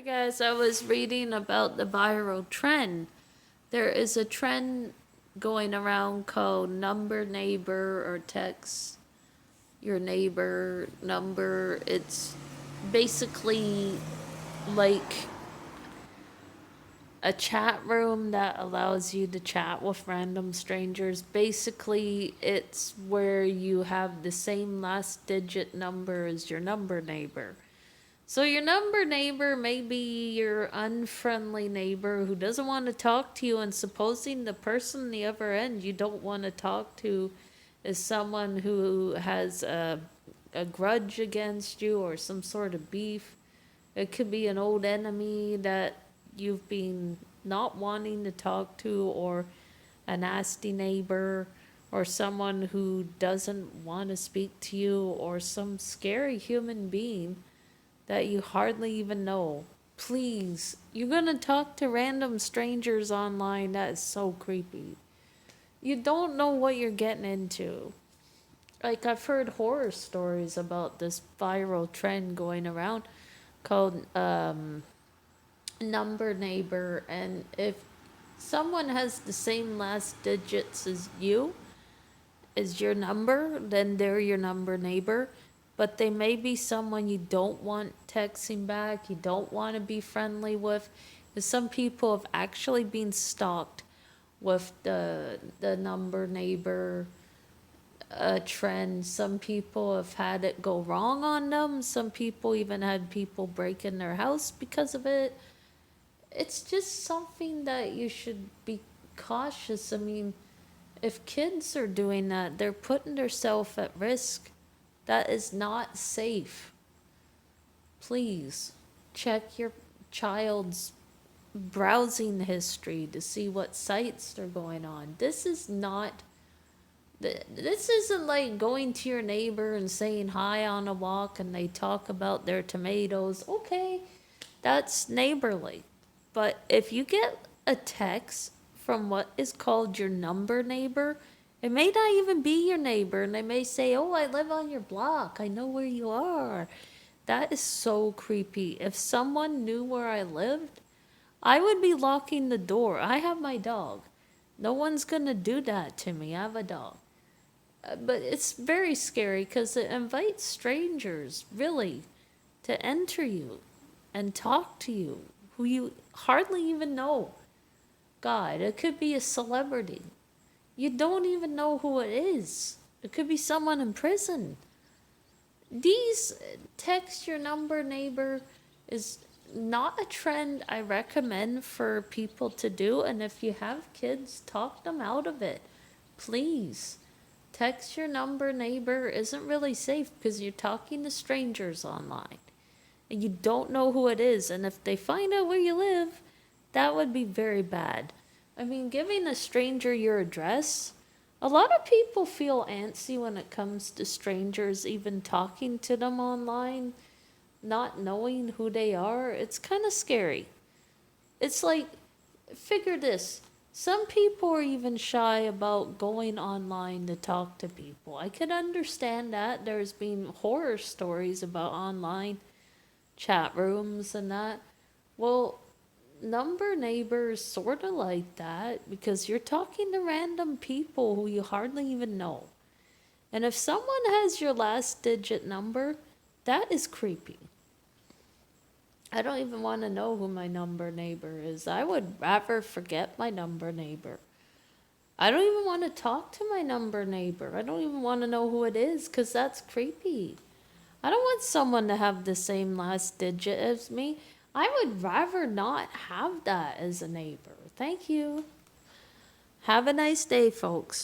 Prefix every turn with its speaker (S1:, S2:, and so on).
S1: Guys, I was reading about the viral trend. There is a trend going around called number neighbor or text your neighbor number. It's basically like a chat room that allows you to chat with random strangers. Basically, it's where you have the same last digit number as your number neighbor. So your number neighbor may be your unfriendly neighbor who doesn't want to talk to you, and supposing the person on the other end you don't want to talk to is someone who has a grudge against you or some sort of beef. It could be an old enemy that you've been not wanting to talk to, or a nasty neighbor, or someone who doesn't want to speak to you, or some scary human being that you hardly even know. Please, you're gonna talk to random strangers online. That is so creepy. You don't know what you're getting into. Like, I've heard horror stories about this viral trend going around called number neighbor. And if someone has the same last digits as you, as your number, then they're your number neighbor. But they may be someone you don't want texting back, you don't want to be friendly with. Because some people have actually been stalked with the number neighbor trend. Some people have had it go wrong on them. Some people even had people break in their house because of it. It's just something that you should be cautious. I mean, if kids are doing that, they're putting themselves at risk. That is not safe. Please check your child's browsing history to see what sites they're going on. This isn't like going to your neighbor and saying hi on a walk and they talk about their tomatoes. Okay, that's neighborly. But if you get a text from what is called your number neighbor, it may not even be your neighbor, and they may say, "Oh, I live on your block. I know where you are." That is so creepy. If someone knew where I lived, I would be locking the door. I have my dog. No one's gonna do that to me. I have a dog. But it's very scary because it invites strangers, really, to enter you and talk to you who you hardly even know. God, it could be a celebrity. You don't even know who it is. It could be someone in prison. These text your number neighbor is not a trend I recommend for people to do. And if you have kids, talk them out of it. Please. Text your number neighbor isn't really safe because you're talking to strangers online. And you don't know who it is. And if they find out where you live, that would be very bad. I mean, giving a stranger your address, a lot of people feel antsy when it comes to strangers, even talking to them online, not knowing who they are. It's kind of scary. It's like, figure this. Some people are even shy about going online to talk to people. I could understand that. There's been horror stories about online chat rooms and that. Well, number neighbors sort of like that because you're talking to random people who you hardly even know. And if someone has your last digit number, that is creepy. I don't even want to know who my number neighbor is. I would rather forget my number neighbor. I don't even want to talk to my number neighbor. I don't even want to know who it is because that's creepy. I don't want someone to have the same last digit as me. I would rather not have that as a neighbor. Thank you. Have a nice day, folks.